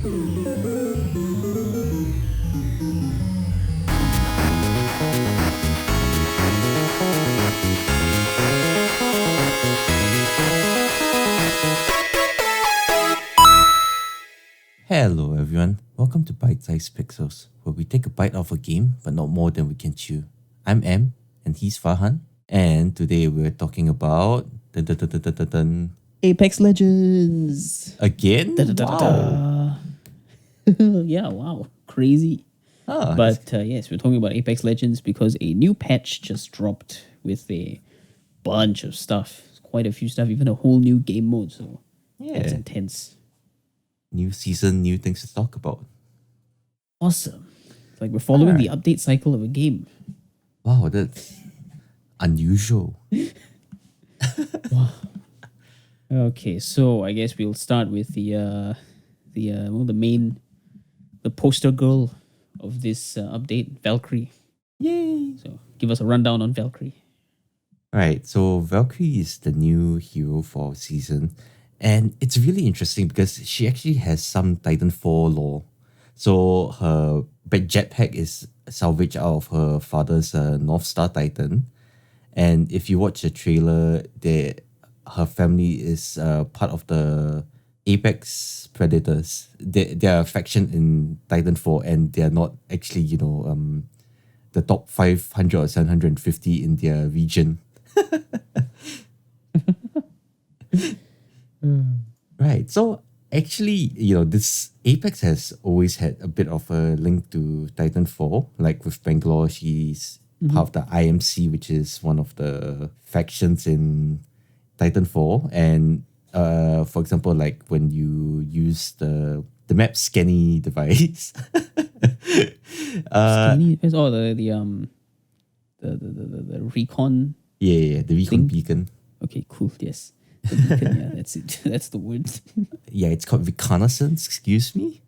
Hello everyone, welcome to Bite-Sized Pixels, where we take a bite off a game, but not more than we can chew. I'm M, and he's Farhan, and today we're talking about... Apex Legends. Again? Wow! Yeah, wow. Crazy. But yes, we're talking about Apex Legends because a new patch just dropped with a bunch of stuff. Quite a few stuff, even a whole new game mode, so it's intense. New season, new things to talk about. Awesome. It's like we're following the update cycle of a game. Wow, that's unusual. Wow. Okay, so I guess we'll start with the poster girl of this update, Valkyrie. Yay! So give us a rundown on Valkyrie. Right, so Valkyrie is the new hero for season, and it's really interesting because she actually has some Titanfall lore. So her jetpack is salvaged out of her father's North Star Titan, and if you watch the trailer, her family is part of the Apex Predators. They're a faction in Titanfall, and they're not actually, the top 500 or 750 in their region. Right. So actually, this Apex has always had a bit of a link to Titanfall. Like with Bangalore, she's part of the IMC, which is one of the factions in Titanfall. And for example, like when you use the map scanning device. Skinny? The recon. Yeah, the recon thing? beacon. Okay, cool. Yes. The beacon, yeah, that's it. That's the word. Yeah, it's called reconnaissance. Excuse me.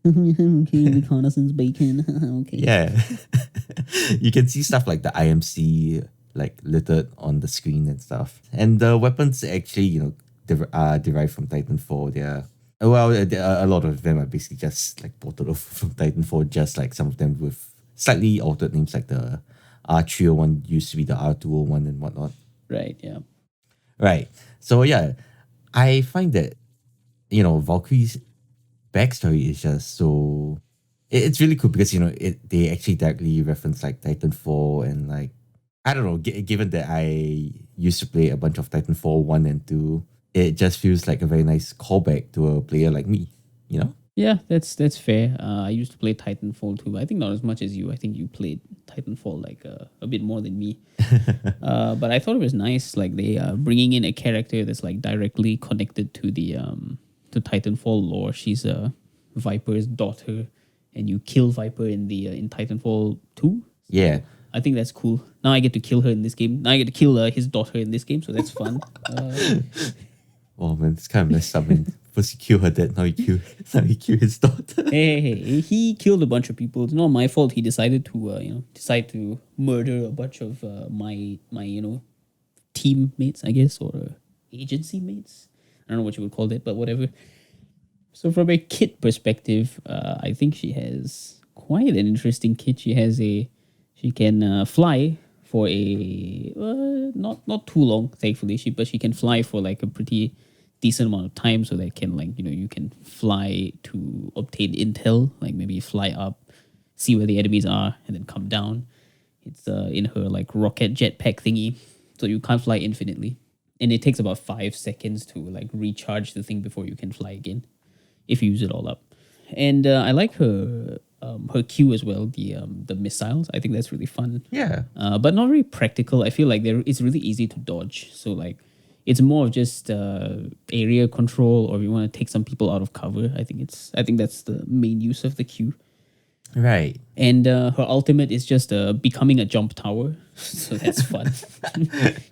Okay, reconnaissance beacon. Okay. Yeah. You can see stuff like the IMC like littered on the screen and stuff. And the weapons actually, are derived from Titanfall. A lot of them are basically just like ported over from Titanfall, just like some of them with slightly altered names, like the R301 used to be the R201 and whatnot. Right, yeah. Right. So yeah, I find that, Valkyrie's backstory is just so... It's really cool because, they actually directly reference like Titanfall and like, I don't know, given that I used to play a bunch of Titanfall 1 and 2, it just feels like a very nice callback to a player like me, Yeah, that's fair. I used to play Titanfall too. I think not as much as you. I think you played Titanfall like a bit more than me. But I thought it was nice, like they bringing in a character that's like directly connected to the to Titanfall lore. She's Viper's daughter, and you kill Viper in the in Titanfall 2. Yeah. I think that's cool. Now I get to kill her in this game. Now I get to kill his daughter in this game, so that's fun. Oh man, it's kind of messed up. Man. First you kill her dad, now you kill his daughter. Hey, he killed a bunch of people. It's not my fault. He decided to murder a bunch of my teammates, I guess, or agency mates. I don't know what you would call it, but whatever. So from a kit perspective, I think she has quite an interesting kit. She can fly for a not too long, thankfully. But she can fly for like a pretty decent amount of time, so that can you can fly to obtain intel, like maybe fly up, see where the enemies are, and then come down. It's in her like rocket jetpack thingy, so you can't fly infinitely, and it takes about 5 seconds to like recharge the thing before you can fly again, if you use it all up. And I like her Q as well, the missiles. I think that's really fun. Yeah. But not really practical. I feel like it's really easy to dodge. So like, it's more of just area control, or if you want to take some people out of cover. I think that's the main use of the Q. Right. And her ultimate is just becoming a jump tower. So that's fun.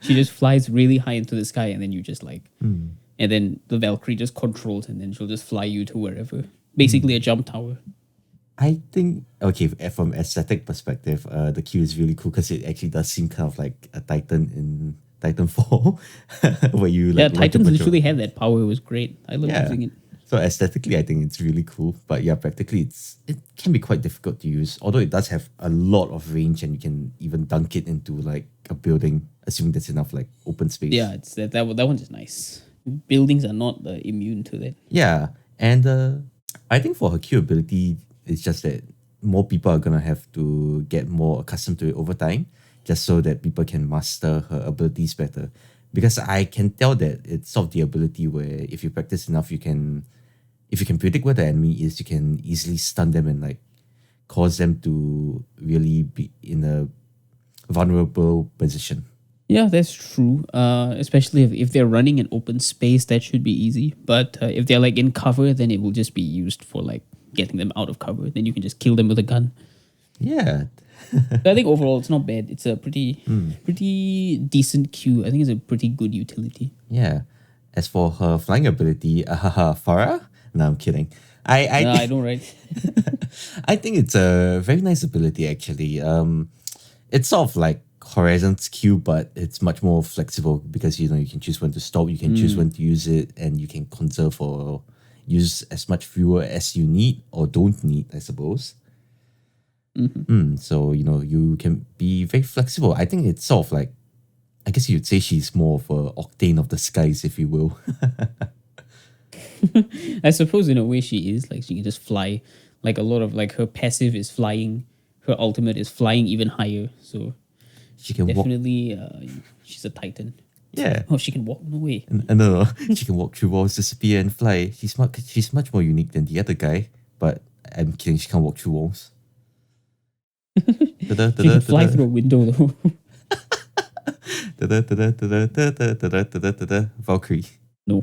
She just flies really high into the sky, and then you just like, and then the Valkyrie just controls, and then she'll just fly you to wherever. Basically a jump tower. I think, okay, from aesthetic perspective, the Q is really cool because it actually does seem kind of like a Titan in Titanfall, where you like... Yeah, Titans literally had that power. It was great. I love using it. So aesthetically, I think it's really cool. But yeah, practically, it can be quite difficult to use. Although it does have a lot of range, and you can even dunk it into like a building, assuming there's enough like open space. Yeah, it's that one is nice. Buildings are not immune to that. Yeah, and I think for her Q ability, it's just that more people are gonna have to get more accustomed to it over time, just so that people can master her abilities better. Because I can tell that it's sort of the ability where if you practice enough, if you can predict where the enemy is, you can easily stun them and like cause them to really be in a vulnerable position. Yeah, that's true. Especially if they're running in open space, that should be easy. But if they're like in cover, then it will just be used for like getting them out of cover. Then you can just kill them with a gun. Yeah, I think overall it's not bad. It's a pretty decent queue. I think it's a pretty good utility. yeah. As for her flying ability, Farah? No, I'm kidding. I I think know, right? I think it's a very nice ability actually. It's sort of like Horizon's Q, but it's much more flexible because you know you can choose when to stop, you can choose when to use it, and you can conserve or use as much fuel as you need or don't need, I suppose. So you know you can be very flexible. I think it's sort of like I guess you'd say she's more of a Octane of the skies, if you will. I suppose in a way she is like she can just fly. Like a lot of like her passive is flying, her ultimate is flying even higher. So She can walk. definitely, she's a titan. Yeah. Oh, she can walk. No way. No, she can walk through walls, disappear, and fly. She's much more unique than the other guy. But I'm kidding. She can't walk through walls. She can fly through a window though. Valkyrie. No.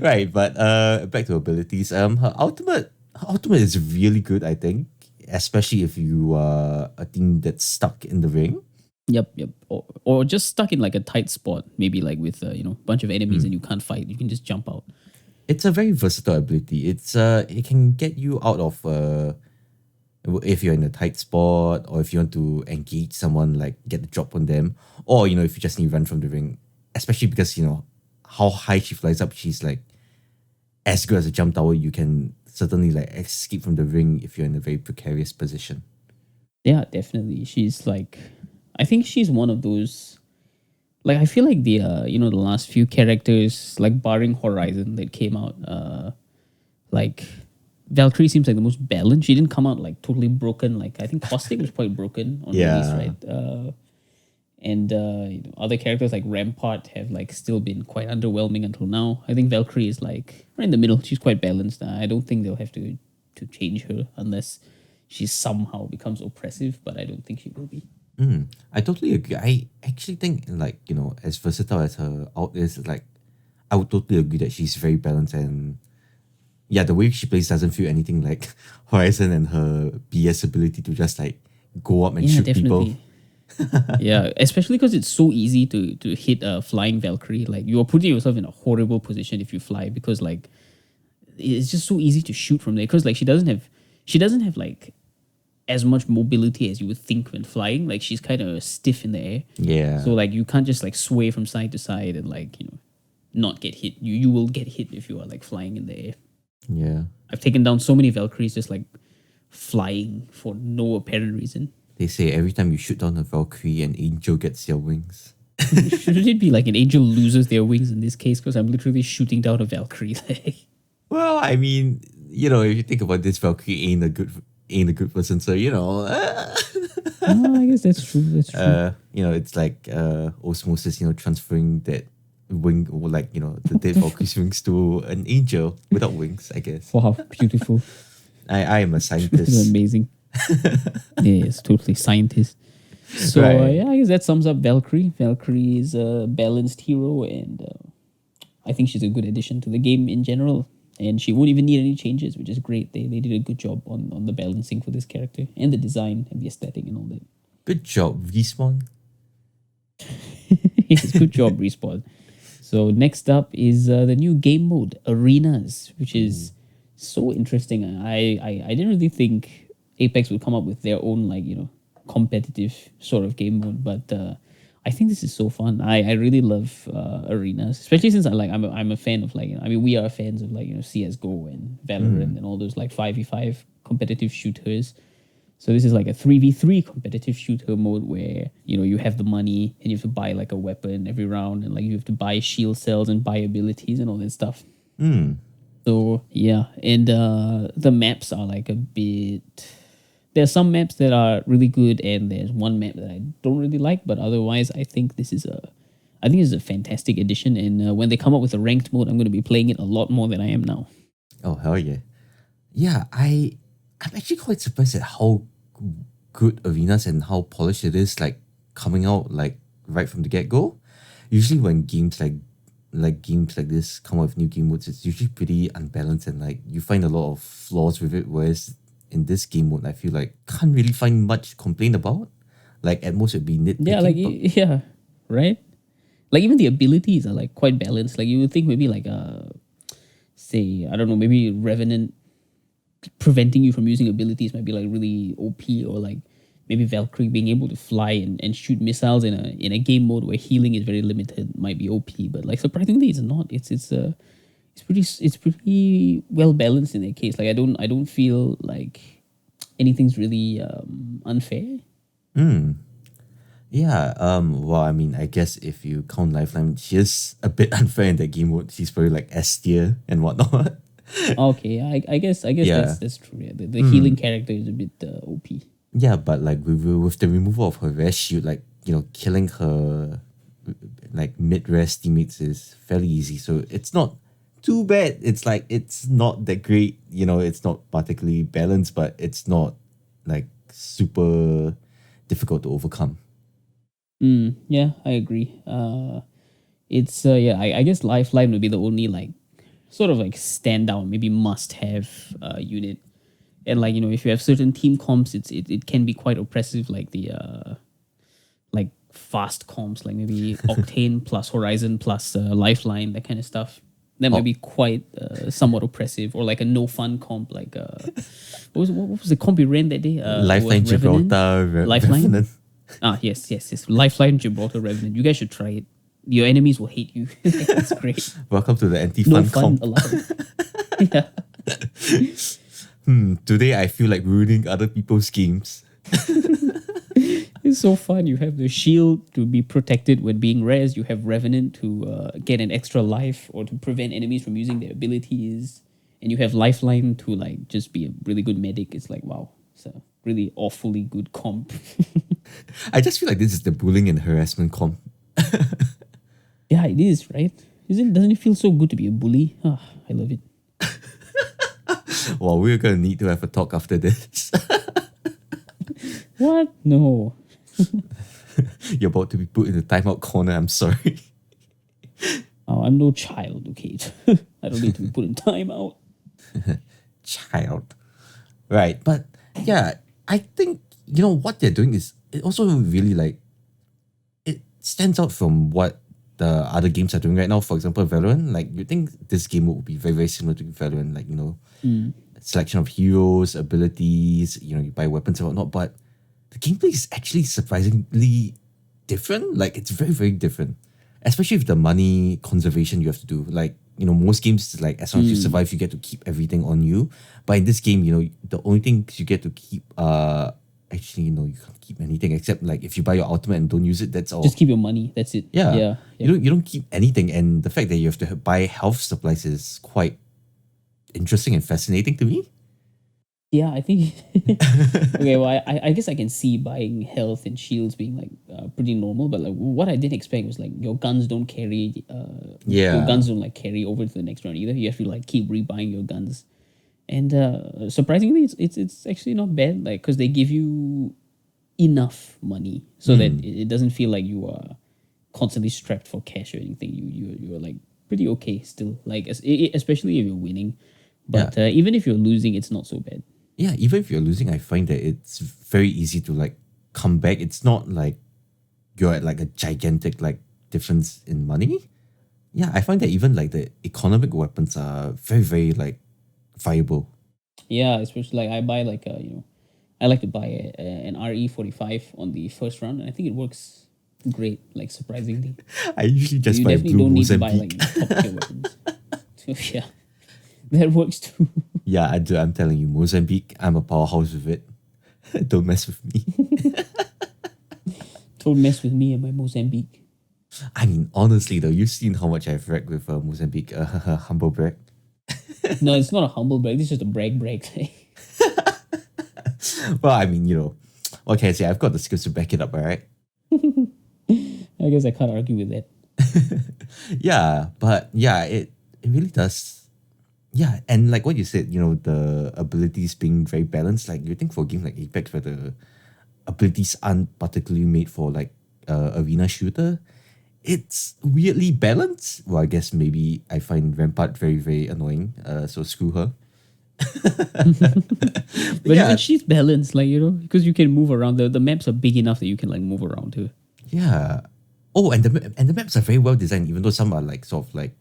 Right, but back to abilities. Her ultimate is really good, I think, especially if you are a team that's stuck in the ring. Yep. Or just stuck in like a tight spot, maybe like with a bunch of enemies and you can't fight. You can just jump out. It's a very versatile ability. It can get you out of if you're in a tight spot, or if you want to engage someone, like get the drop on them, or you know if you just need to run from the ring, especially because you know how high she flies up, she's like as good as a jump tower. You can certainly like escape from the ring if you're in a very precarious position. Yeah, definitely. She's like, I think she's one of those. Like, I feel like the last few characters, like barring Horizon that came out, like Valkyrie seems like the most balanced. She didn't come out like totally broken. Like I think Caustic was quite broken on release, Yeah. right? And other characters like Rampart have like still been quite underwhelming until now. I think Valkyrie is like right in the middle. She's quite balanced. I don't think they'll have to change her unless she somehow becomes oppressive, but I don't think she will be. I totally agree. I actually think like you know as versatile as her out is, like I would totally agree that she's very balanced, and yeah, the way she plays doesn't feel anything like Horizon and her BS ability to just like go up and Yeah, shoot definitely. people. Yeah, especially because it's so easy to hit a flying Valkyrie. Like you are putting yourself in a horrible position if you fly because like it's just so easy to shoot from there. Because like she doesn't have like as much mobility as you would think when flying. Like she's kind of stiff in the air. Yeah. So like you can't just like sway from side to side and like not get hit. You will get hit if you are like flying in the air. Yeah. I've taken down so many Valkyries just like flying for no apparent reason. They say every time you shoot down a Valkyrie, an angel gets your wings. Shouldn't it be like an angel loses their wings in this case? Because I'm literally shooting down a Valkyrie. Like, Well, I mean, you know, if you think about this, Valkyrie ain't a good person, so you know, I guess that's true. That's true. you know, it's like osmosis, you know, transferring that wing, or like you know, the dead Valkyrie's wings to an angel without wings. I guess. Wow, beautiful. I am a scientist. Amazing. Yes, totally scientist. So Right. yeah, I guess that sums up Valkyrie. Valkyrie is a balanced hero, and I think she's a good addition to the game in general. And she won't even need any changes, which is great. They did a good job on the balancing for this character and the design and the aesthetic and all that. Good job, Respawn. Yes, good job, Respawn. So next up is the new game mode, Arenas, which is so interesting. I didn't really think Apex would come up with their own like competitive sort of game mode, but I think this is so fun. I really love arenas, especially since I'm a fan of I mean we are fans of CS:GO and Valorant and all those like 5v5 competitive shooters. So this is like a 3v3 competitive shooter mode where you have the money and you have to buy like a weapon every round, and like you have to buy shield cells and buy abilities and all that stuff. So yeah, and the maps are like a bit. There are some maps that are really good, and there's one map that I don't really like. But otherwise, I think it's a fantastic addition. And when they come up with a ranked mode, I'm going to be playing it a lot more than I am now. Oh hell yeah. Yeah, I'm actually quite surprised at how good arenas and how polished it is, like coming out like right from the get go. Usually when games like this come out with new game modes, it's usually pretty unbalanced and like you find a lot of flaws with it. Whereas in this game mode, I feel like can't really find much to complain about. Like at most it'd be Yeah, nitpicking. But yeah, right. Like even the abilities are like quite balanced. Like you would think maybe say I don't know, maybe Revenant preventing you from using abilities might be like really OP, or like maybe Valkyrie being able to fly and shoot missiles in a game mode where healing is very limited might be OP, but like surprisingly it's not. It's pretty well balanced in that case. Like I don't feel like anything's really unfair. yeah, well, I mean, I guess if you count Lifeline, she is a bit unfair in that game mode. She's probably like S tier and whatnot. Okay, I guess Yeah. that's true. Yeah. The healing character is a bit OP. Yeah, but like with the removal of her rest shield, like killing her like mid rest teammates is fairly easy. So it's not too bad. It's like it's not that great. It's not particularly balanced, but it's not like super difficult to overcome. Yeah, I agree. It's yeah, I guess Lifeline would be the only like sort of like standout, maybe must have unit. And like if you have certain team comps, it can be quite oppressive. Like the like fast comps, like maybe Octane plus Horizon plus Lifeline, that kind of stuff. That might Oh, be quite somewhat oppressive, or like a no fun comp, like what was the comp we ran that day? It was Lifeline Revenant, Gibraltar Lifeline. Revenant. Ah, yes. Lifeline, Gibraltar, Revenant. You guys should try it. Your enemies will hate you. It's great. Welcome to the No anti-fun fun comp. allowed. Yeah. Today I feel like ruining other people's games. It's so fun. You have the shield to be protected when being res. You have Revenant to get an extra life or to prevent enemies from using their abilities. And you have Lifeline to like just be a really good medic. It's like, wow. It's a really awfully good comp. I just feel like this is the bullying and harassment comp. Yeah, it is, right? Doesn't it feel so good to be a bully? Ah, I love it. Well, we're gonna need to have a talk after this. What? No. You're about to be put in the timeout corner. I'm sorry. Oh, I'm no child, okay? I don't need to be put in timeout. Child. Right. But yeah, I think, what they're doing is it also really like, it stands out from what the other games are doing right now. For example, Valorant, like you think this game would be very, very similar to Valorant, like, selection of heroes, abilities, you buy weapons and whatnot, but the gameplay is actually surprisingly different. Like it's very, very different. Especially with the money conservation you have to do. Like, most games like as long as you survive, you get to keep everything on you. But in this game, the only things you get to keep actually, you can't keep anything except like if you buy your ultimate and don't use it, that's all. Just keep your money. That's it. Yeah. Yeah. You don't keep anything, and the fact that you have to buy health supplies is quite interesting and fascinating to me. Yeah, I think. Okay, well, I guess I can see buying health and shields being like pretty normal, but like what I didn't expect was like your guns don't carry. Your Yeah. guns don't like carry over to the next round either. You have to like keep rebuying your guns, and surprisingly, it's actually not bad. Like because they give you enough money so that it doesn't feel like you are constantly strapped for cash or anything. You're like pretty okay still. Like especially if you're winning, but even if you're losing, it's not so bad. Yeah, even if you're losing, I find that it's very easy to like come back. It's not like you're at like a gigantic like difference in money. Yeah, I find that even like the economic weapons are very, very like viable. Yeah, especially like I buy I like to buy an RE 45 on the first round, and I think it works Great, like surprisingly. I usually So just you buy definitely blue don't need to buy like Mozambique. top tier weapons. So yeah, that works too. Yeah, I do. I'm telling you, Mozambique, I'm a powerhouse with it. Don't mess with me. Don't mess with me and my Mozambique. I mean, honestly though, you've seen how much I've wrecked with Mozambique. Humble brag. No, it's not a humble brag. This is just a brag. Well, I mean, what can I say? I've got the skills to back it up, alright? I guess I can't argue with that. Yeah, but yeah, it really does. Yeah, and like what you said, the abilities being very balanced. Like you think for a game like Apex, where the abilities aren't particularly made for like arena shooter, it's weirdly balanced. Well, I guess maybe I find Rampart very very annoying. So screw her. But But even yeah, she's balanced, like because you can move around. The maps are big enough that you can like move around too. yeah. Oh, and the maps are very well designed, even though some are like sort of like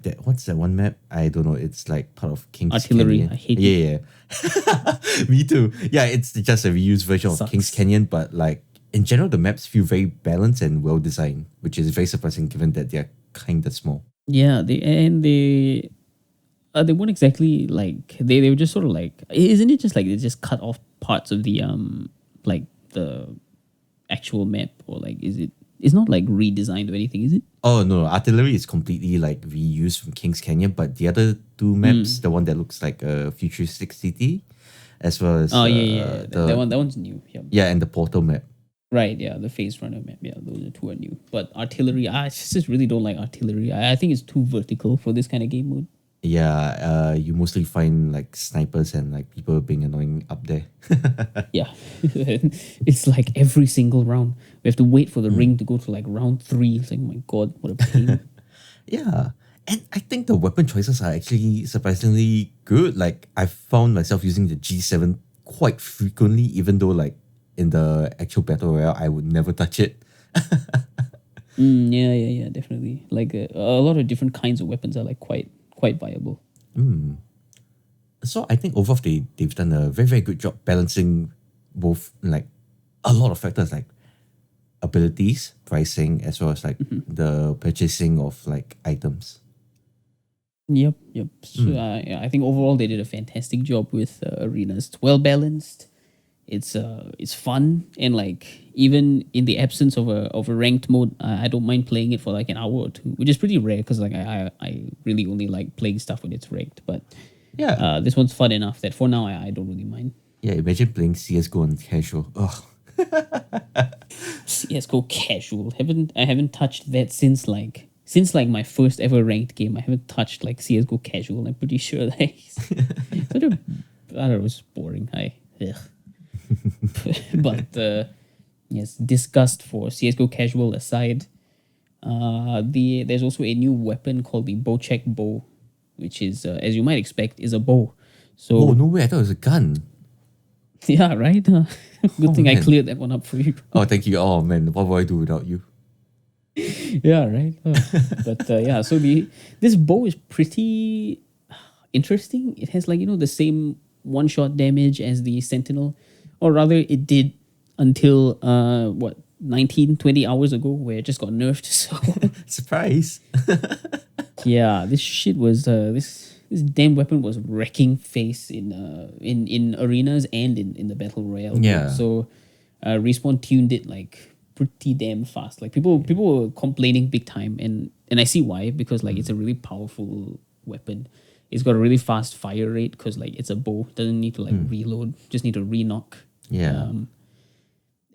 that. What's that one map? I don't know. It's like part of King's Artillery, Canyon. I hate it. Yeah, yeah. Me too. Yeah, it's just a reused version of King's Sucks. Canyon, but like in general, the maps feel very balanced and well designed, which is very surprising given that they're kind of small. Yeah, they weren't exactly like they were just sort of like, isn't it just like they just cut off parts of the like the actual map, or like it's not like redesigned or anything, is it? Oh no, artillery is completely like reused from King's Canyon, but the other two maps, the one that looks like a futuristic city, as well as Oh yeah. That the one's new. Yeah. yeah, and the portal map. Right, yeah, the Phase Runner map. Yeah, those are two are new. But artillery, I just really don't like artillery. I think it's too vertical for this kind of game mode. Yeah, you mostly find like snipers and like people being annoying up there. Yeah. It's like every single round. We have to wait for the ring to go to like round 3. It's like, oh my god, what a pain. Yeah. And I think the weapon choices are actually surprisingly good. Like I found myself using the G7 quite frequently, even though like in the actual battle royale I would never touch it. Yeah, definitely. Like a lot of different kinds of weapons are like quite viable. So I think overall they've done a very, very good job balancing both like a lot of factors like abilities, pricing, as well as like the purchasing of like items. Yep. So yeah, I think overall they did a fantastic job with arenas. It's well balanced. It's fun, and like even in the absence of a ranked mode, I don't mind playing it for like an hour or two, which is pretty rare because like I really only like playing stuff when it's ranked. But Yeah. this one's fun enough that for now I don't really mind. Yeah, imagine playing CSGO on casual. Ugh. CS:GO casual. I haven't touched that since like my first ever ranked game. I haven't touched like CS:GO casual. I'm pretty sure like sort of, I don't know, it's boring. Ugh. But yes, disgust for CS:GO casual aside, there's also a new weapon called the Bocek bow, which is as you might expect is a bow. Oh, So no way. I thought it was a gun. yeah, right. Good thing I man. cleared that one up for you. Oh, thank you. Oh, man. What would I do without you? Yeah, right. But yeah, so this bow is pretty interesting. It has like the same one shot damage as the Sentinel, or rather, it did until 19-20 hours ago, where it just got nerfed. So Surprise. yeah, this shit was this damn weapon was wrecking face in arenas and in the battle royale mode. Yeah. So Respawn tuned it like pretty damn fast. Like people were complaining big time, and I see why, because like it's a really powerful weapon. It's got a really fast fire rate because like it's a bow. Doesn't need to like reload. Just need to re-knock. Yeah.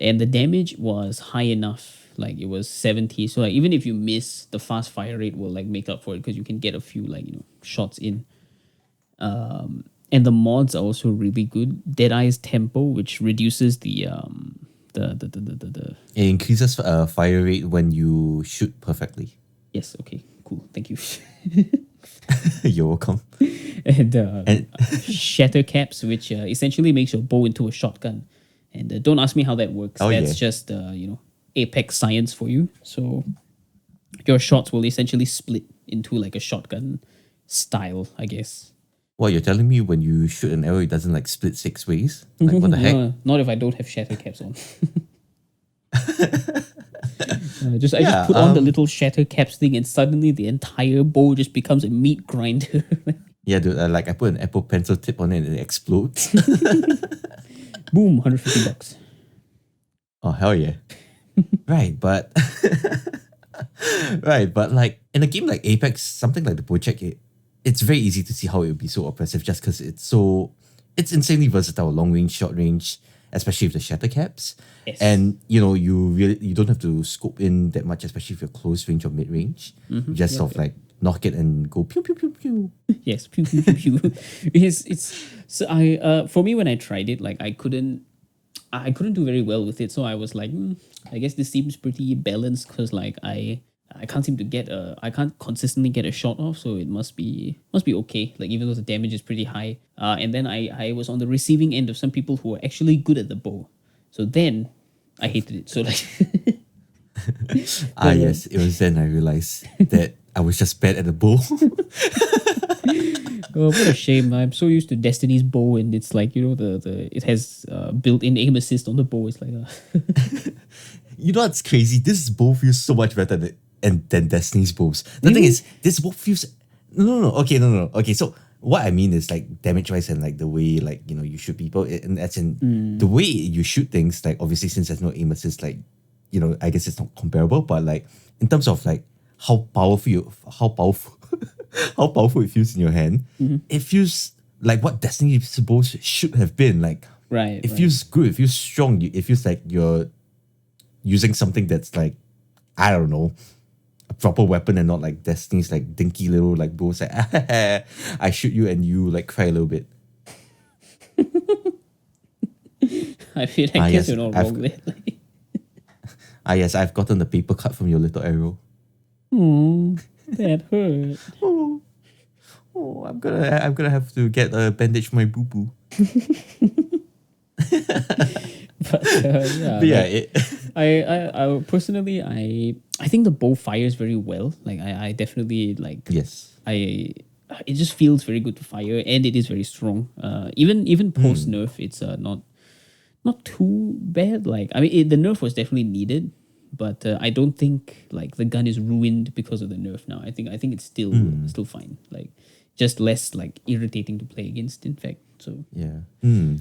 And the damage was high enough. Like it was 70. So like even if you miss, the fast fire rate will like make up for it because you can get a few like shots in. And the mods are also really good. Deadeye's tempo, which reduces the It increases fire rate when you shoot perfectly. yes, okay, cool, thank you. You're welcome. And And shatter caps, which essentially makes your bow into a shotgun. And don't ask me how that works. Oh, That's yeah. just apex science for you. So your shots will essentially split into like a shotgun style, I guess. what, you're telling me when you shoot an arrow, it doesn't like split 6 ways? Like, what the heck? No, not if I don't have shatter caps on. I just Yeah, put on the little shatter caps thing, and suddenly the entire bow just becomes a meat grinder. yeah, dude. Like I put an Apple Pencil tip on it and it explodes. Boom, $150. Oh hell yeah! Right, but right, but like in a game like Apex, something like the Bocek, it's very easy to see how it would be so oppressive just because it's insanely versatile, long range, short range, especially with the shatter caps. Yes. And you don't have to scope in that much, especially if you're close range or mid range. You just Yep, sort of like knock it and go pew pew pew pew. Yes, pew pew pew pew. It's so I for me when I tried it, like I couldn't do very well with it, so I was like, I guess this seems pretty balanced because like I can't seem to get I can't consistently get a shot off, so it must be okay. Like even though the damage is pretty high, and then I was on the receiving end of some people who were actually good at the bow, so then I hated it. So like, Yes, it was then I realized that I was just bad at the bow. oh, what a shame! I'm so used to Destiny's bow, and it's like the it has built-in aim assist on the bow. It's like You know what's crazy? This bow feels so much better than Destiny's bows. The thing Really? is, this bow feels no. Okay, no. Okay, so what I mean is like damage wise and like the way like you shoot people, and that's in the way you shoot things. Like obviously since there's no aim assist, like I guess it's not comparable. But like in terms of like how powerful how powerful it feels in your hand, it feels like what Destiny's bows should have been. Like right. it feels good. It feels strong. It feels like you're using something that's like, I don't know, a proper weapon and not like Destiny's like dinky little like bows like I shoot you and you like cry a little bit. I feel like Yes, you're not I've wrong there. yes, I've gotten the paper cut from your little arrow. That hurt. Oh, I'm gonna have to get a bandage for my boo boo. But yeah, But yeah, like, I personally I think the bow fires very well. Like I definitely like yes. it just feels very good to fire, and it is very strong. Even post nerf, it's not too bad. Like I mean, the nerf was definitely needed, but I don't think like the gun is ruined because of the nerf now. I think it's still fine. Like just less like irritating to play against. In fact, so Yeah.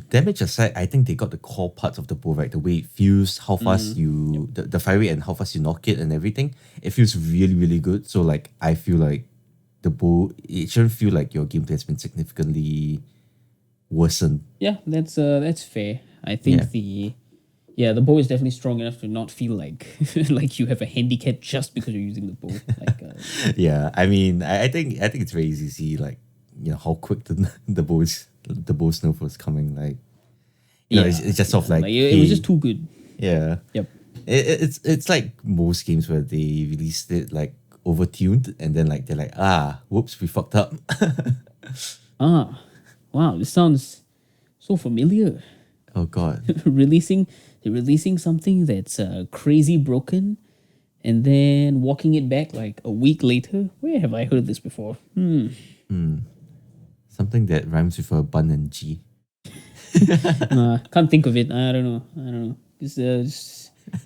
Damage aside, I think they got the core parts of the bow right. The way it feels, how fast the fire rate and how fast you knock it and everything. It feels really, really good. So like I feel like the bow, it shouldn't feel like your gameplay has been significantly worsened. yeah, that's fair. I think the bow is definitely strong enough to not feel like like you have a handicap just because you're using the bow. Like Yeah. I mean, I think it's very easy to see like how quick the bow snuff was coming. Like it's just sort of like it was hey, just too good. yeah. Yep. It's like most games where they released it like overtuned and then like they're like whoops, we fucked up. Ah, wow, this sounds so familiar. Oh god. Releasing something that's crazy broken, and then walking it back like a week later. Where have I heard this before? Something that rhymes with a bun and G. Can't think of it. I don't know.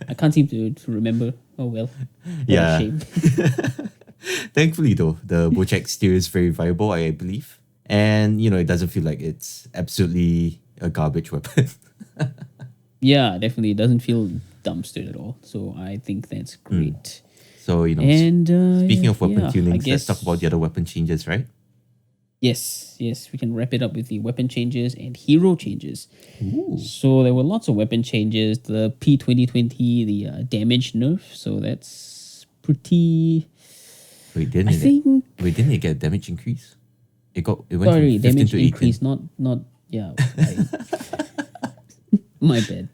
I can't seem to remember. Oh well. What Yeah. a shame. Thankfully though, the Bocek still is very viable, I believe. And it doesn't feel like it's absolutely a garbage weapon. Yeah, definitely. It doesn't feel dumpstered at all. So I think that's great. So, And speaking of weapon yeah, I tunings, let's guess- talk about the other weapon changes, right? Yes, we can wrap it up with the weapon changes and hero changes. So there were lots of weapon changes. The P2020, the damage nerf. So that's pretty. Wait, I think. didn't it get a damage increase? It went Sorry, from 15 damage to 18. increase, not yeah. My bad.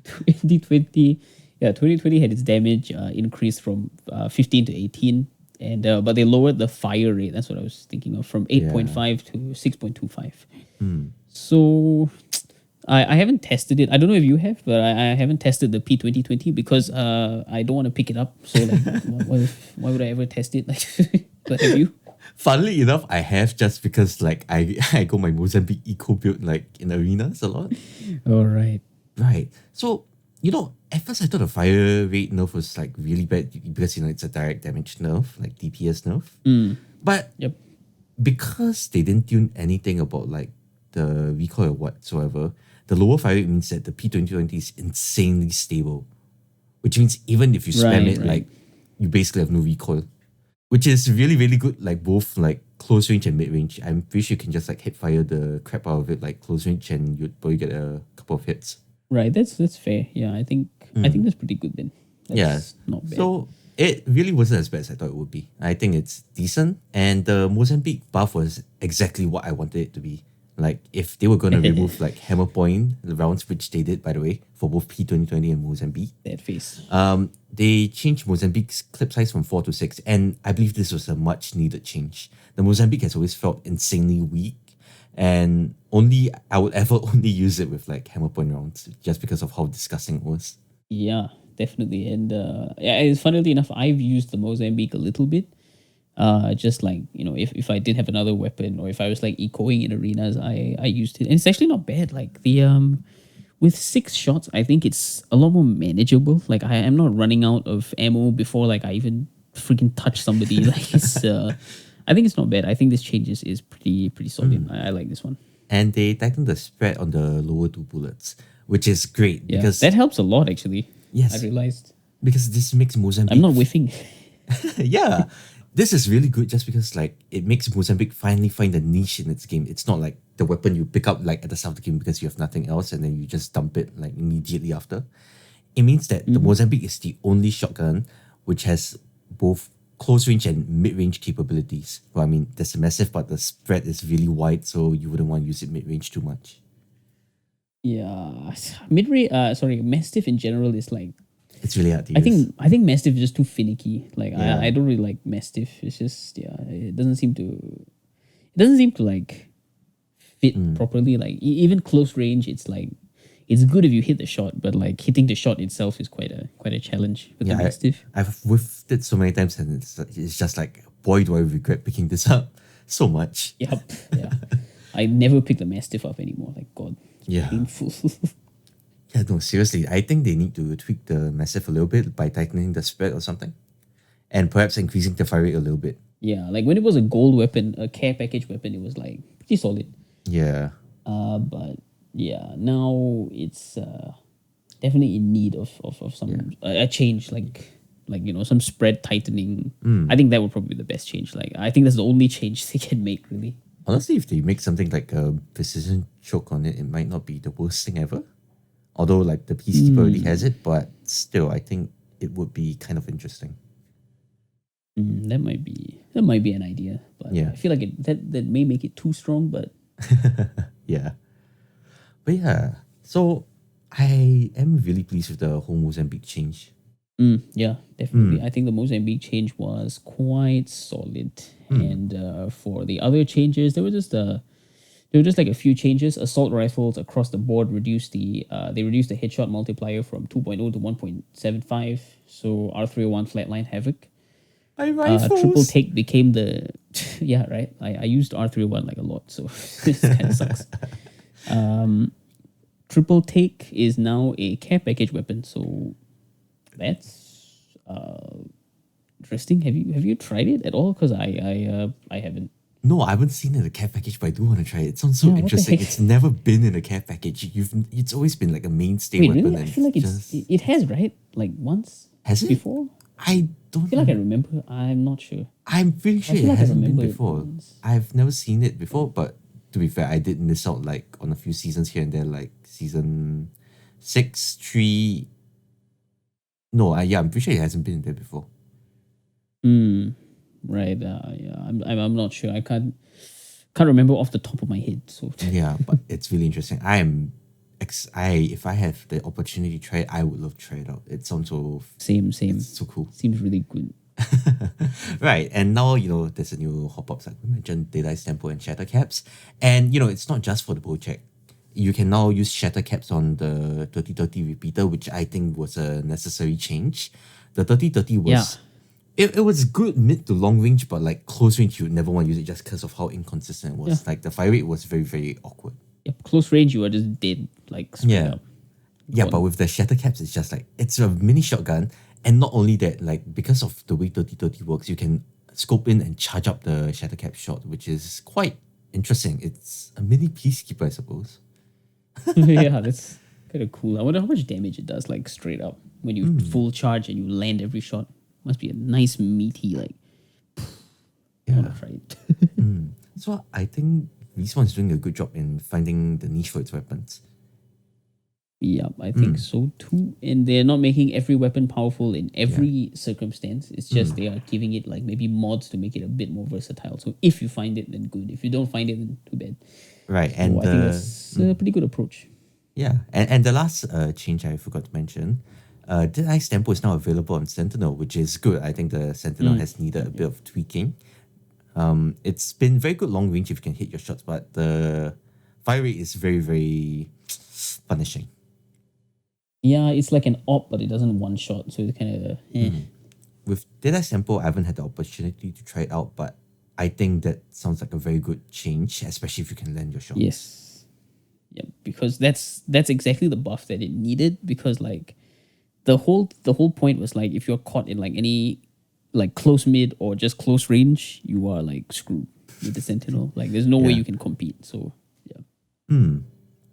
2020, 2020 had its damage increased from 15 to 18, and but they lowered the fire rate. That's what I was thinking of, from 8.5 to 6.25. So I haven't tested it. I don't know if you have, but I haven't tested the P2020 because I don't want to pick it up. So like, why would I ever test it? Like, but have you? Funnily enough, I have, just because like I go my Mozambique eco build like in arenas a lot. All right. Right. So, At first, I thought the fire rate nerf was like really bad because it's a direct damage nerf, like DPS nerf. But Yep. because they didn't tune anything about like the recoil or whatsoever, the lower fire rate means that the P2020 is insanely stable, which means even if you spam Right, it, right. like you basically have no recoil, which is really really good. Like both like close range and mid range. I'm pretty sure you can just like hit fire the crap out of it like close range, and you'd probably get a couple of hits. Right. That's fair. Yeah, I think that's pretty good then. Yeah. That's not bad. So it really wasn't as bad as I thought it would be. I think it's decent. And the Mozambique buff was exactly what I wanted it to be. Like if they were gonna remove like hammer point the rounds, which they did by the way, for both P2020 and Mozambique. That face. They changed Mozambique's clip size from 4 to 6, and I believe this was a much needed change. The Mozambique has always felt insanely weak, and I would ever only use it with like hammer point rounds just because of how disgusting it was. Yeah, definitely. And yeah, it's funnily enough, I've used the Mozambique a little bit. Just like, if I did have another weapon or if I was like ecoing in arenas, I used it. And it's actually not bad. Like the with 6 shots, I think it's a lot more manageable. Like I am not running out of ammo before like I even freaking touch somebody. Like it's I think it's not bad. I think this change is pretty solid. I like this one. And they tightened the spread on the lower 2 bullets, which is great Yeah, because that helps a lot actually. Yes. I realized. because this makes Mozambique I'm not whiffing. yeah. This is really good just because like it makes Mozambique finally find a niche in its game. It's not like the weapon you pick up like at the start of the game because you have nothing else and then you just dump it like immediately after. It means that the Mozambique is the only shotgun which has both close range and mid range capabilities. Well, I mean, there's a massive, but the spread is really wide, so you wouldn't want to use it mid range too much. Yeah, Mastiff in general is like It's really hard to use. I think Mastiff is just too finicky. Like Yeah. I don't really like Mastiff. It's just it doesn't seem to like fit properly. Like even close range, it's good if you hit the shot, but like hitting the shot itself is quite a challenge with the Mastiff. I've whiffed it so many times, and it's just like, boy, do I regret picking this up so much. Yep. Yeah. I never pick the Mastiff up anymore. Like God, it's Yeah. painful. Yeah, no, seriously, I think they need to tweak the Massive a little bit by tightening the spread or something, and perhaps increasing the fire rate a little bit. Yeah, like when it was a gold weapon, a care package weapon, it was like pretty solid. Yeah. But yeah, now it's definitely in need of some a change, like some spread tightening. I think that would probably be the best change. Like I think that's the only change they can make really. Honestly, if they make something like a precision choke on it, it might not be the worst thing ever. Although like the peacekeeper already has it, but still, I think it would be kind of interesting. That might be an idea, but Yeah. I feel like that may make it too strong. But Yeah. But yeah, so I am really pleased with the whole Mozambique change. yeah, definitely. I think the Mozambique change was quite solid, and for the other changes, there were just like a few changes. Assault rifles across the board reduced the headshot multiplier from 2.0 to 1.75. So R301 flatline havoc. My rifles. Triple take became the yeah, right. I used R301 like a lot, so this kind of sucks. Triple take is now a care package weapon, so that's interesting. Have you tried it at all? Because I haven't. No, I haven't seen it in a care package, but I do want to try it. It sounds so Yeah, what the interesting. heck? It's never been in a care package. It's always been like a mainstay Wait, weapon. really? I and feel like just, it has, right? Like once Has it? before. I don't I feel like I remember. I'm not sure. I'm pretty sure feel it like I hasn't been remember it before. once. I've never seen it before, but to be fair, I did miss out like on a few seasons here and there, like season 6, 3. No, I'm pretty sure it hasn't been there before. Right. Yeah. I'm not sure. I can't remember off the top of my head. So Yeah, but it's really interesting. If I have the opportunity to try it, I would love to try it out. It sounds so same. it's so cool. Seems really good. Right, and now there's a new hop-ups like we mentioned, Daylight Tempo and Shatter Caps, and it's not just for the Bocek. You can now use Shatter Caps on the 30-30 repeater, which I think was a necessary change. The 30-30 was it was good mid to long range, but like close range you would never want to use it just because of how inconsistent it was. Yeah. Like the fire rate was very very awkward. Yep. Close range, you are just dead. Like straight Yeah. up. Yeah, but with the shatter caps, it's just like it's a mini shotgun, and not only that, like because of the way 3030 works, you can scope in and charge up the shatter cap shot, which is quite interesting. It's a mini peacekeeper, I suppose. Yeah, that's kind of cool. I wonder how much damage it does, like straight up when you full charge and you land every shot. Must be a nice meaty like. I Yeah. want to try it. So I think Respawn is doing a good job in finding the niche for its weapons. Yeah, I think so too. And they're not making every weapon powerful in every circumstance. It's just they are giving it like maybe mods to make it a bit more versatile. So if you find it, then good. If you don't find it, then too bad. Right, So and I think that's a pretty good approach. yeah, and the last change I forgot to mention, Dead Ice Tempo is now available on Sentinel, which is good. I think the Sentinel has needed a bit of tweaking. It's been very good long range if you can hit your shots, but the fire rate is very, very punishing. Yeah, it's like an op, but it doesn't one shot. So it's kind of With Dead Ice Tempo, I haven't had the opportunity to try it out, but I think that sounds like a very good change, especially if you can land your shots. yes, yeah, because that's exactly the buff that it needed. Because like the whole point was like if you're caught in like any like close mid or just close range, you are like screwed with the Sentinel. Like there's no way Yeah. you can compete. So yeah.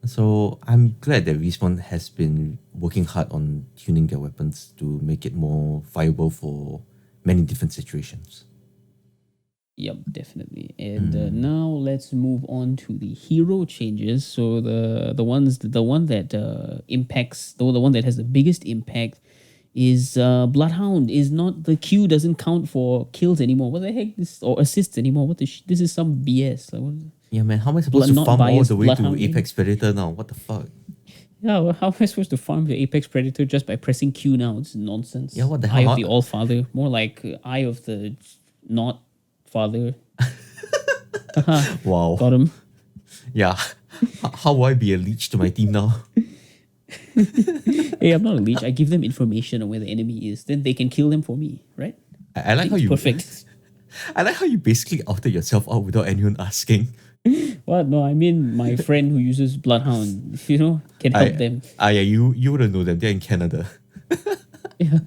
So I'm glad that Respawn has been working hard on tuning their weapons to make it more viable for many different situations. Yep, definitely. And now let's move on to the hero changes. So the one that impacts the one that has the biggest impact is Bloodhound. Is not the Q doesn't count for kills anymore. What the heck? This or assists anymore? What the this is some BS. Like, what, Yeah, man, how am I supposed to not farm all biased the way to Bloodhound, Apex Predator now? What the fuck? yeah, well, how am I supposed to farm the Apex Predator just by pressing Q now? It's nonsense. Yeah, what the Eye hell? of the All Father, more like Eye of the Not Father. Wow. Got him. Yeah. How will I be a leech to my team now? Hey, I'm not a leech. I give them information on where the enemy is. Then they can kill them for me, right? I like how It's you perfect. I like how you basically outed yourself out without anyone asking. What? No, I mean my friend who uses Bloodhound, can help them. Yeah, you wouldn't know them. They're in Canada. Yeah.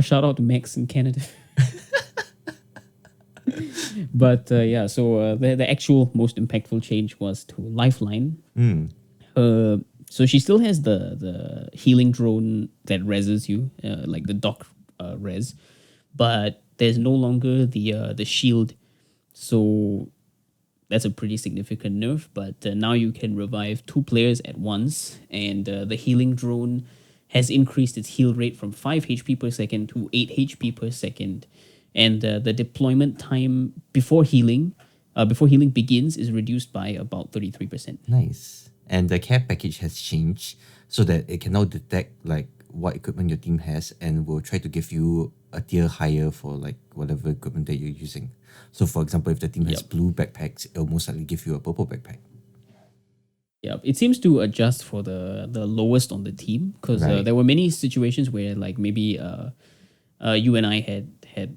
Shout out to Max in Canada. But yeah, so the actual most impactful change was to Lifeline. So she still has the healing drone that reses you, like the doc res, but there's no longer the shield. So that's a pretty significant nerf. But now you can revive 2 players at once, and the healing drone has increased its heal rate from 5 HP per second to 8 HP per second, and the deployment time before healing begins is reduced by about 33%. Nice. And the care package has changed so that it can now detect like what equipment your team has and will try to give you a tier higher for like whatever equipment that you're using. So for example, if the team has blue backpacks, it'll most likely give you a purple backpack. Yeah, it seems to adjust for the lowest on the team because Right. there were many situations where like maybe you and I had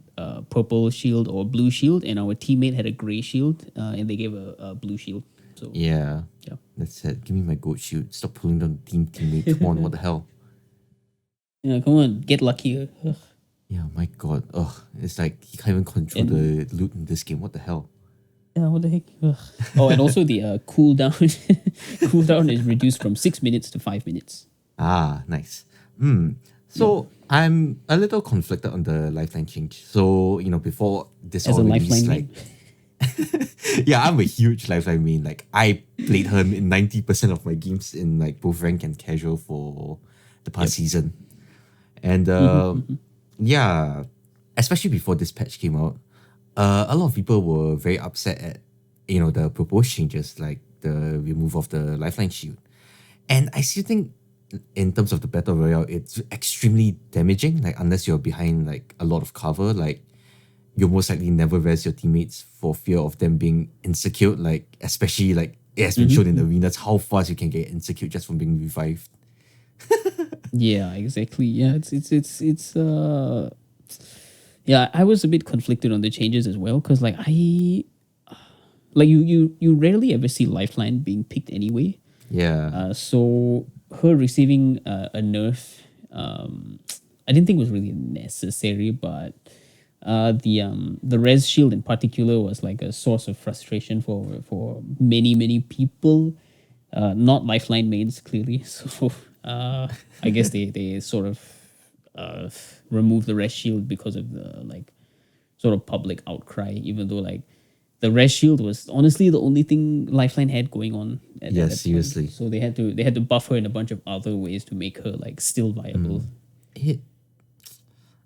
purple shield or blue shield, and our teammate had a gray shield, and they gave a blue shield. So Yeah. yeah. That's it. Give me my goat shield. Stop pulling down the teammate. Come on, what the hell? Yeah, come on, get luckier. Ugh. Yeah, my god. Ugh. It's like he can't even control the loot in this game. What the hell? Yeah, what the heck? Ugh. Oh, and also the cooldown cooldown is reduced from 6 minutes to 5 minutes. Ah, nice. So I'm a little conflicted on the Lifeline change. So, before this As a all Lifeline released, like yeah, I'm a huge Lifeline main. Like I played her in 90% of my games in like both rank and casual for the past season. And yeah, especially before this patch came out, a lot of people were very upset at the proposed changes like the removal of the Lifeline shield. And I still think in terms of the battle royale, it's extremely damaging. Like unless you're behind like a lot of cover, like you'll most likely never res your teammates for fear of them being insecure. Like especially like it has been shown in arenas how fast you can get insecure just from being revived. Yeah, exactly. Yeah, it's yeah, I was a bit conflicted on the changes as well because like you rarely ever see Lifeline being picked anyway. Yeah. So her receiving a nerf, I didn't think was really necessary, but the res shield in particular was like a source of frustration for many people, not Lifeline mains clearly. So I guess they sort of uh, removed the res shield because of the like sort of public outcry, even though like the res shield was honestly the only thing Lifeline had going on at Yes, that point. seriously. So they had to buff her in a bunch of other ways to make her like still viable. It,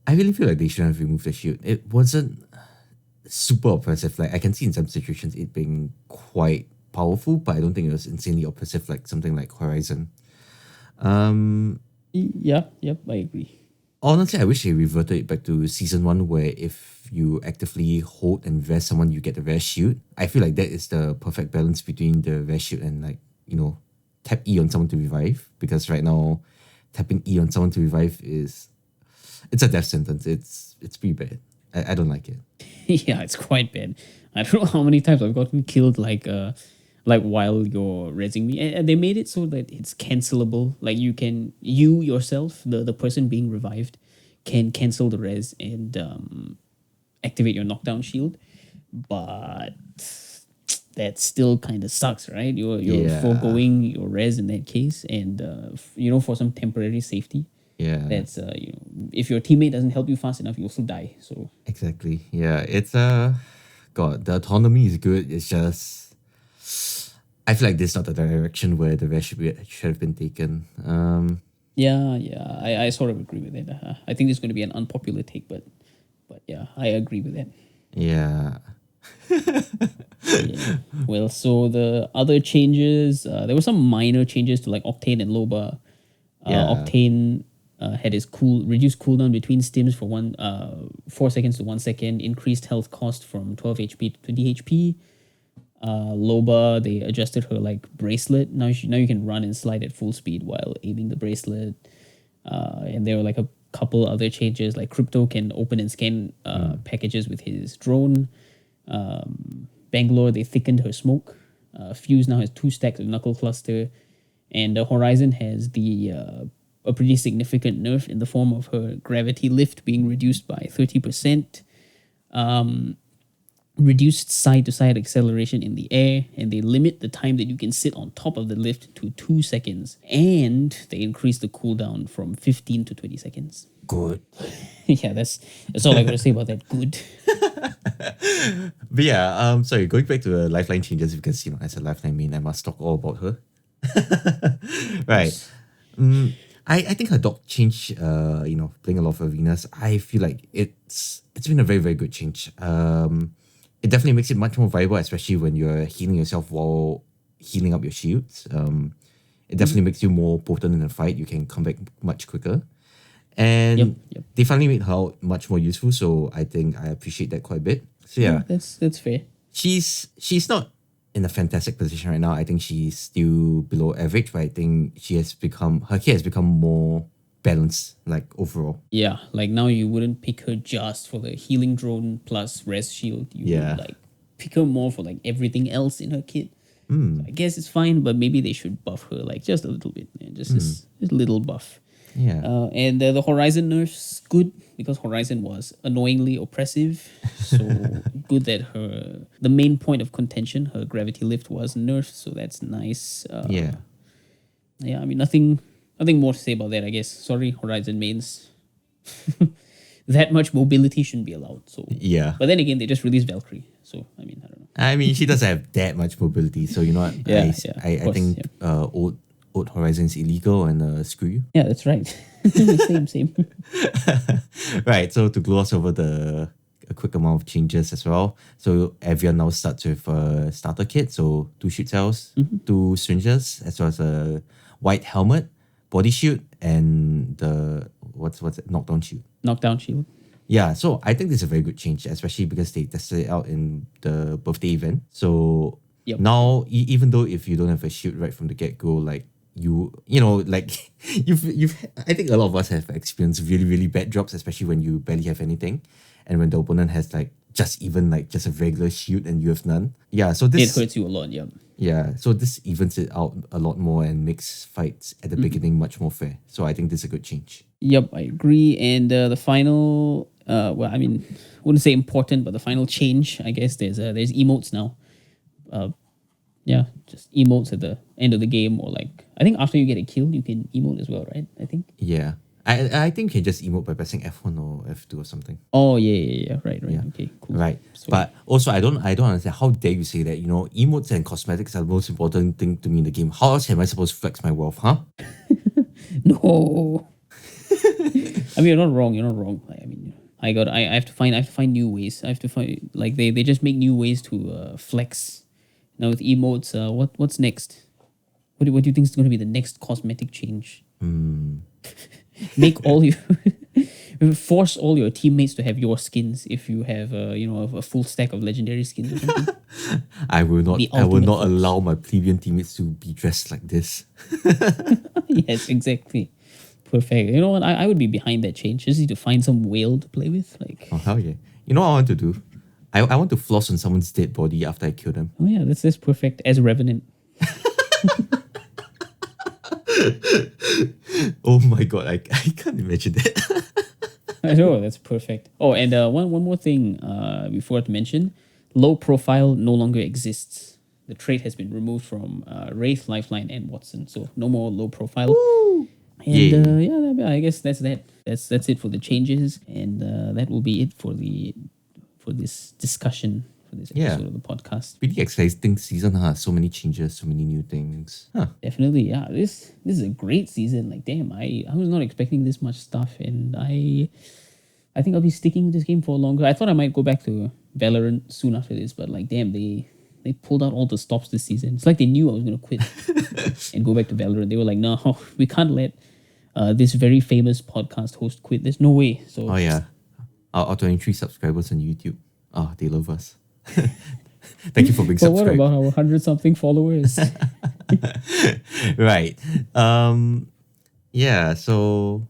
I really feel like they shouldn't have removed the shield. It wasn't super oppressive. Like I can see in some situations it being quite powerful, but I don't think it was insanely oppressive like something like Horizon. Yeah, yep, I agree. Honestly, I wish they reverted it back to season one, where if you actively hold and rest someone, you get the rest shield. I feel like that is the perfect balance between the rest shield and like tap E on someone to revive. Because right now, tapping E on someone to revive it's a death sentence. It's pretty bad. I don't like it. Yeah, it's quite bad. I don't know how many times I've gotten killed like while you're resing me. And they made it so that it's cancelable. Like you yourself, the person being revived, can cancel the res and activate your knockdown shield. But that still kind of sucks, right? You're Yeah, foregoing your res in that case, and for some temporary safety. yeah, That's if your teammate doesn't help you fast enough, you'll still die. So exactly. Yeah, it's God, the autonomy is good. It's just I feel like this is not the direction where the rest should have been taken. yeah, I sort of agree with it. I think it's going to be an unpopular take, but yeah, I agree with that. Yeah, Yeah. Well, so the other changes, there were some minor changes to like Octane and Loba. yeah. Octane had his reduced cooldown between stims for 4 seconds to 1 second, increased health cost from 12 HP to 20 HP. Loba, they adjusted her like bracelet. Now you can run and slide at full speed while aiming the bracelet. And there were like a couple other changes, like Crypto can open and scan packages with his drone. Bangalore, they thickened her smoke. Fuse now has 2 stacks of knuckle cluster, and Horizon has a pretty significant nerf in the form of her gravity lift being reduced by 30%. Reduced side-to-side acceleration in the air, and they limit the time that you can sit on top of the lift to 2 seconds, and they increase the cooldown from 15 to 20 seconds. Good. Yeah, that's all I gotta say about that. Good. But yeah, sorry, going back to the Lifeline changes because as a Lifeline main, I must talk all about her. Right. I think her doc change, playing a lot of arenas, I feel like it's been a very, very good change. It definitely makes it much more viable, especially when you're healing yourself while healing up your shields. It definitely makes you more potent in the fight. You can come back much quicker. And Yep. they finally made her out much more useful, so I think I appreciate that quite a bit. So yeah, That's fair. she's not in a fantastic position right now. I think she's still below average, but I think her kit has become more balanced, like overall. Yeah, like now you wouldn't pick her just for the healing drone plus res shield. You Yeah. would like pick her more for like everything else in her kit. So I guess it's fine, but maybe they should buff her like just a little bit, just a little buff. Yeah. And the Horizon nerf's good because Horizon was annoyingly oppressive. So good that the main point of contention, her gravity lift, was nerfed. So that's nice. Yeah. Yeah, I mean nothing more to say about that. I guess. Sorry, Horizon mains. That much mobility shouldn't be allowed. So Yeah. but then again, they just released Valkyrie. So I mean, I don't know. I mean, she doesn't have that much mobility, so you know what? Yeah, I of course, think old Horizon is illegal and screw you. Yeah, that's right. Same. Right. So to gloss over a quick amount of changes as well. So everyone now starts with a starter kit. So 2 shoot cells, 2 syringes, as well as a white helmet, body shield, and the what's it, knockdown shield. Knockdown shield. Yeah, so I think this is a very good change, especially because they tested it out in the birthday event. So Yep. now, even though if you don't have a shield right from the get go, like like I think a lot of us have experienced really, really bad drops, especially when you barely have anything, and when the opponent has like just even like just a regular shield and you have none. Yeah, so It this hurts you a lot, yeah. yeah, so this evens it out a lot more and makes fights at the beginning much more fair. So I think this is a good change. Yep, I agree. And the final, well, I mean, wouldn't say important, but the final change, I guess, there's emotes now. Yeah, just emotes at the end of the game, or like I think after you get a kill, you can emote as well, right? I think. Yeah. I think you can just emote by pressing F1 or F2 or something. Oh yeah. Right. Yeah. Okay, cool. Right. So, But also I don't understand how dare you say that, emotes and cosmetics are the most important thing to me in the game. How else am I supposed to flex my wealth, huh? no. I mean, you're not wrong. You're not wrong. I mean, I have to find new ways. I have to find like they just make new ways to flex. Now with emotes, what's next? What do you think is going to be the next cosmetic change? Make all your force all your teammates to have your skins if you have a full stack of legendary skins or something. I will not The I will ultimate not force. allow my plebeian teammates to be dressed like this. Yes, exactly. Perfect. You know what? I would be behind that change. Just need to find some whale to play with. Like, Oh hell yeah. You know what I want to do? I want to floss on someone's dead body after I kill them. oh yeah, that's perfect as Revenant. Oh my god, I can't imagine that. I know that's perfect. Oh, and one more thing we forgot to mention: low profile no longer exists. The trait has been removed from Wraith, Lifeline, and Watson. So no more low profile. And Yay. yeah, I guess that's that. That's it for the changes, and that will be it for this discussion for this Yeah. episode of the podcast. Pretty exciting season, huh? So many changes, so many new things. Huh. Definitely, yeah. This is a great season. Like, damn, I was not expecting this much stuff, and I think I'll be sticking with this game for longer. I thought I might go back to Valorant soon after this, but like, damn, they pulled out all the stops this season. It's like they knew I was gonna quit and go back to Valorant. They were like, no, we can't let this very famous podcast host quit. There's no way. So Oh yeah. Our 23 subscribers on YouTube. Oh, they love us. Thank you for being but what subscribed. about our 100-something followers? Right. Yeah, so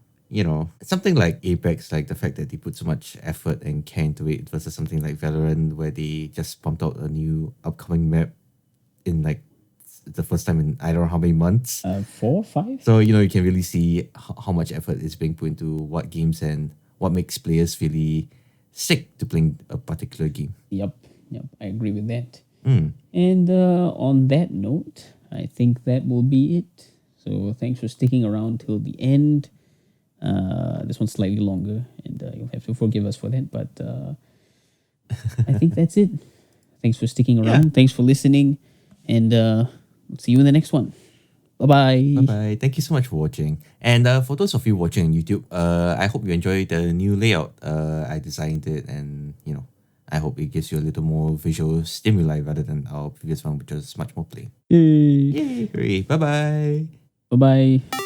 something like Apex, like the fact that they put so much effort and care into it versus something like Valorant where they just pumped out a new upcoming map in like the first time in I don't know how many months. 4, 5? So you can really see how much effort is being put into what games and what makes players really sick to playing a particular game. Yep, I agree with that. And on that note, I think that will be it. So thanks for sticking around till the end. This one's slightly longer, and you'll have to forgive us for that. But I think that's it. Thanks for sticking around. Yeah. Thanks for listening, and see you in the next one. Bye-bye. Bye-bye. Thank you so much for watching. And for those of you watching on YouTube, I hope you enjoyed the new layout. I designed it and, I hope it gives you a little more visual stimuli rather than our previous one, which was much more plain. Yay. Yay! Hooray. Bye-bye. Bye-bye.